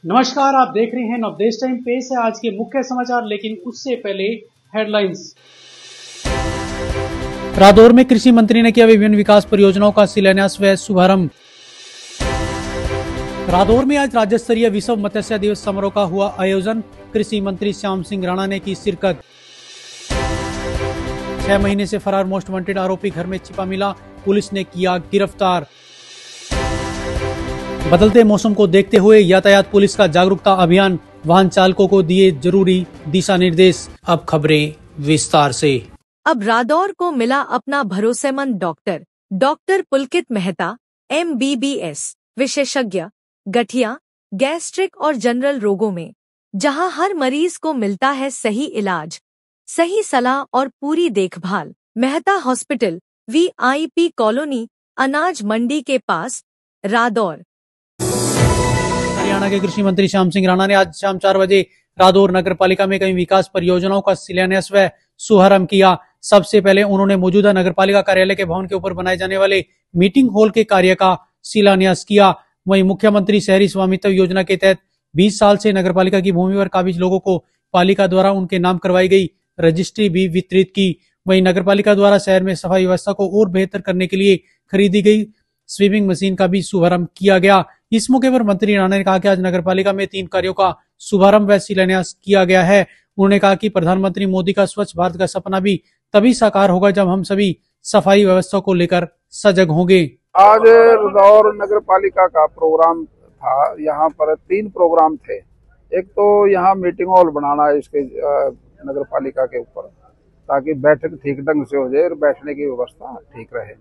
नमस्कार, आप देख रहे हैं नवदेश टाइम। पेश है आज के मुख्य समाचार, लेकिन उससे पहले हेडलाइंस। रादौर में कृषि मंत्री ने किया विभिन्न विकास परियोजनाओं का शिलान्यास व शुभारंभ। रादौर में आज राज्य स्तरीय विश्व मत्स्य दिवस समारोह का हुआ आयोजन। कृषि मंत्री श्याम सिंह राणा ने की शिरकत। 6 महीने से फरार मोस्ट वांटेड आरोपी घर में छिपा मिला, पुलिस ने किया गिरफ्तार। बदलते मौसम को देखते हुए यातायात पुलिस का जागरूकता अभियान, वाहन चालकों को दिए जरूरी दिशा निर्देश। अब खबरें विस्तार से। अब रादौर को मिला अपना भरोसेमंद डॉक्टर पुलकित मेहता, MBBS विशेषज्ञ, गठिया, गैस्ट्रिक और जनरल रोगों में, जहां हर मरीज को मिलता है सही इलाज, सही सलाह और पूरी देखभाल। मेहता हॉस्पिटल, VIP कॉलोनी, अनाज मंडी के पास, रादौर। हरियाणा के कृषि मंत्री श्याम सिंह राणा ने आज शाम 4 बजे रादौर नगर पालिका में कई विकास परियोजनाओं का शिलान्यास व शुभारंभ किया। सबसे पहले उन्होंने मौजूदा नगर पालिका कार्यालय के भवन के ऊपर बनाए जाने वाले मीटिंग हॉल के कार्य का शिलान्यास किया। वहीं मुख्यमंत्री शहरी स्वामित्व योजना के तहत 20 साल से नगर पालिका की भूमि पर काबिज लोगों को पालिका द्वारा उनके नाम करवाई गई रजिस्ट्री भी वितरित की। वहीं नगर पालिका द्वारा शहर में सफाई व्यवस्था को और बेहतर करने के लिए खरीदी गई स्वीपिंग मशीन का भी शुभारंभ किया गया। इस मौके पर मंत्री राणा ने कहा कि आज नगर पालिका में 3 कार्यों का शुभारंभ व शिलान्यास किया गया है। उन्होंने कहा कि प्रधानमंत्री मोदी का स्वच्छ भारत का सपना भी तभी साकार होगा जब हम सभी सफाई व्यवस्था को लेकर सजग होंगे। आज रादौर नगर पालिका का प्रोग्राम था। यहाँ पर 3 प्रोग्राम थे। एक तो यहाँ मीटिंग हॉल बनाना है इसके नगर पालिका के ऊपर, ताकि बैठक ठीक ढंग से हो जाए और बैठने की व्यवस्था ठीक रहे।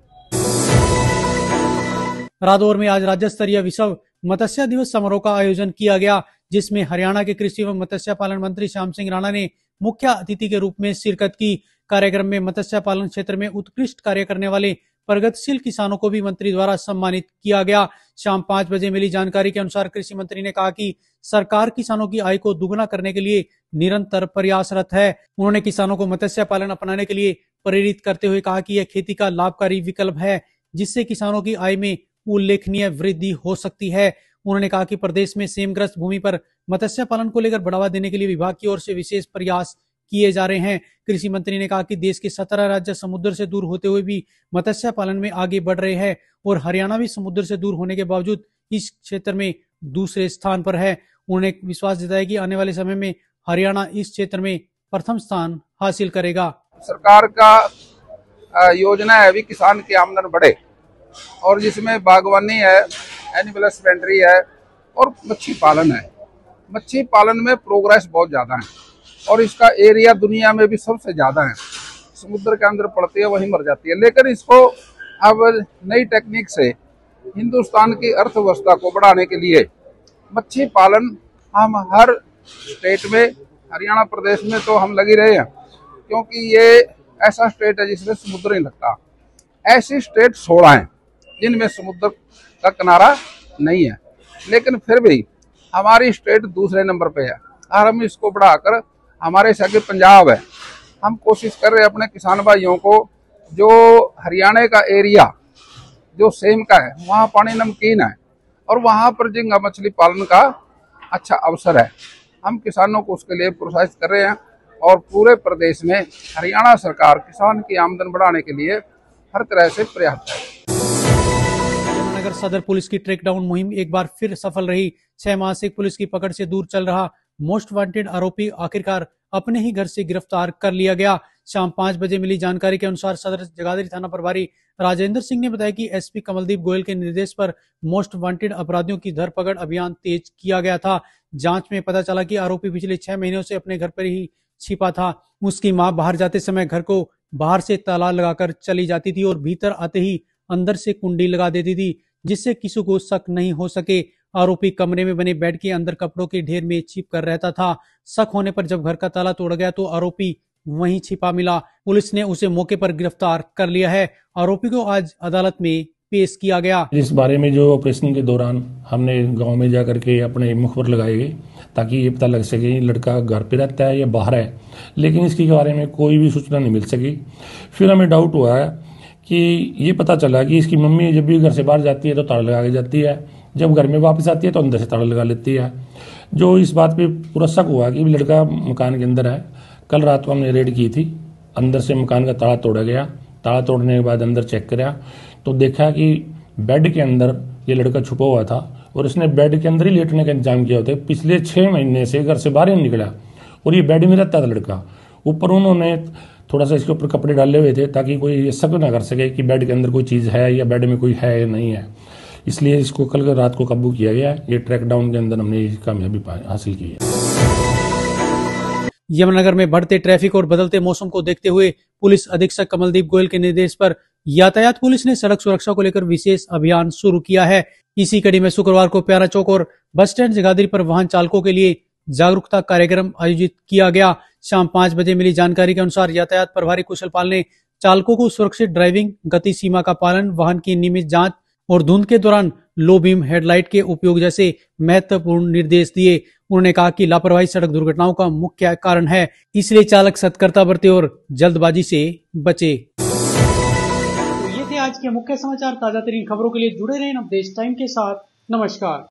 रादौर में आज राज्य स्तरीय विश्व मत्स्य दिवस समारोह का आयोजन किया गया, जिसमें हरियाणा के कृषि एवं मत्स्य पालन मंत्री श्याम सिंह राणा ने मुख्य अतिथि के रूप में शिरकत की। कार्यक्रम में मत्स्य पालन क्षेत्र में उत्कृष्ट कार्य करने वाले प्रगतिशील किसानों को भी मंत्री द्वारा सम्मानित किया गया। शाम 5 बजे मिली जानकारी के अनुसार कृषि मंत्री ने कहा कि सरकार किसानों की आय को दुगना करने के लिए निरंतर प्रयासरत है। उन्होंने किसानों को मत्स्य पालन अपनाने के लिए प्रेरित करते हुए कहा कि यह खेती का लाभकारी विकल्प है, जिससे किसानों की आय में उल्लेखनीय वृद्धि हो सकती है। उन्होंने कहा कि प्रदेश में सेमग्रस्त भूमि पर मत्स्य पालन को लेकर बढ़ावा देने के लिए विभाग की ओर से विशेष प्रयास किए जा रहे हैं। कृषि मंत्री ने कहा कि देश के 17 राज्य समुद्र से दूर होते हुए भी मत्स्य पालन में आगे बढ़ रहे हैं और हरियाणा भी समुद्र से दूर होने के बावजूद इस क्षेत्र में दूसरे स्थान पर है। उन्होंने विश्वास जताया कि आने वाले समय में हरियाणा इस क्षेत्र में प्रथम स्थान हासिल करेगा। सरकार का योजना है अभी किसान की आमदन बढ़े, और जिसमें बागवानी है, एनिमल हस्बेंड्री है और मच्छी पालन है। मच्छी पालन में प्रोग्रेस बहुत ज्यादा है और इसका एरिया दुनिया में भी सबसे ज्यादा है। समुद्र के अंदर पड़ती है, वहीं मर जाती है। लेकिन इसको अब नई टेक्निक से हिंदुस्तान की अर्थव्यवस्था को बढ़ाने के लिए मच्छी पालन हम हर स्टेट में, हरियाणा प्रदेश में तो हम लगी रहे हैं, क्योंकि ये ऐसा स्टेट है जिसमें समुद्र नहीं लगता। ऐसी स्टेट 16 हैं जिनमें समुद्र का किनारा नहीं है, लेकिन फिर भी हमारी स्टेट दूसरे नंबर पे है और हम इसको बढ़ाकर, हमारे से आगे पंजाब है, हम कोशिश कर रहे हैं अपने किसान भाइयों को, जो हरियाणा का एरिया जो सेम का है, वहाँ पानी नमकीन है और वहाँ पर झींगा मछली पालन का अच्छा अवसर है। हम किसानों को उसके लिए प्रोत्साहित कर रहे हैं और पूरे प्रदेश में हरियाणा सरकार किसान की आमदन बढ़ाने के लिए हर तरह से प्रयास है। नगर सदर पुलिस की ट्रैकडाउन मुहिम एक बार फिर सफल रही। 6 माह से पुलिस की पकड़ से दूर चल रहा मोस्ट वांटेड आरोपी आखिरकार अपने ही घर से गिरफ्तार कर लिया गया। शाम 5 बजे मिली जानकारी के अनुसार सदर जगाधरी थाना प्रभारी राजेंद्र सिंह ने बताया कि SP कमलदीप गोयल के निर्देश पर मोस्ट वांटेड अपराधियों की धरपकड़ अभियान तेज किया गया था। जांच में पता चला कि आरोपी पिछले 6 महीनों से अपने घर पर ही छिपा था। उसकी मां बाहर जाते समय घर को बाहर से ताला लगाकर चली जाती थी और भीतर आते ही अंदर से कुंडी लगा देती थी, जिससे किसी को शक नहीं हो सके। आरोपी कमरे में बने बेड के अंदर कपड़ों के ढेर में छिप कर रहता था। शक होने पर जब घर का ताला तोड़ गया तो आरोपी वहीं छिपा मिला। पुलिस ने उसे मौके पर गिरफ्तार कर लिया है। आरोपी को आज अदालत में पेश किया गया। इस बारे में जो ऑपरेशन के दौरान हमने गांव में जाकर के अपने मुखबर लगाए गए, ताकि ये पता लग सके लड़का घर पे रहता है या बाहर है, लेकिन इसके बारे में कोई भी सूचना नहीं मिल सकी। फिर हमें डाउट हुआ कि ये पता चला कि इसकी मम्मी जब भी घर से बाहर जाती है तो ताला लगा के जाती है, जब घर में वापस आती है तो अंदर से ताला लगा लेती है। जो इस बात पे पूरा शक हुआ कि लड़का मकान के अंदर है। कल रात को हमने रेड की थी, अंदर से मकान का ताला तोड़ा गया। ताला तोड़ने के बाद अंदर चेक किया तो देखा कि बेड के अंदर ये लड़का छुपा हुआ था और इसने बेड के अंदर ही लेटने का इंतजाम किया होता है। पिछले 6 महीने से घर से बाहर ही नहीं निकला और ये बेड में रहता था लड़का। ऊपर उन्होंने थोड़ा सा इसके ऊपर कपड़े डाले हुए थे ताकि कोई ये शक ना कर सके कि बेड के अंदर कोई चीज़ है या बेड में कोई है या नहीं है। इसलिए इसको कल रात को काबू किया गया। ये ट्रैक डाउन के अंदर हमने कामयाबी हासिल की है। यमुनानगर में बढ़ते ट्रैफिक और बदलते मौसम को देखते हुए पुलिस अधीक्षक कमलदीप गोयल के निर्देश पर यातायात पुलिस ने सड़क सुरक्षा को लेकर विशेष अभियान शुरू किया है। इसी कड़ी में शुक्रवार को प्यारा चौक और बस स्टैंड जगाधरी पर वाहन चालकों के लिए जागरूकता कार्यक्रम आयोजित किया गया। शाम 5 बजे मिली जानकारी के अनुसार यातायात प्रभारी कुशल पाल ने चालकों को सुरक्षित ड्राइविंग, गति सीमा का पालन, वाहन की नियमित जांच और धुंध के दौरान लो बीम हेडलाइट के उपयोग जैसे महत्वपूर्ण निर्देश दिए। उन्होंने कहा कि लापरवाही सड़क दुर्घटनाओं का मुख्य कारण है, इसलिए चालक सतर्कता बरते और जल्दबाजी से बचे। तो ये थे आज के मुख्य समाचार। ताजा तरीन खबरों के लिए जुड़े रहें अपडेट टाइम के साथ। नमस्कार।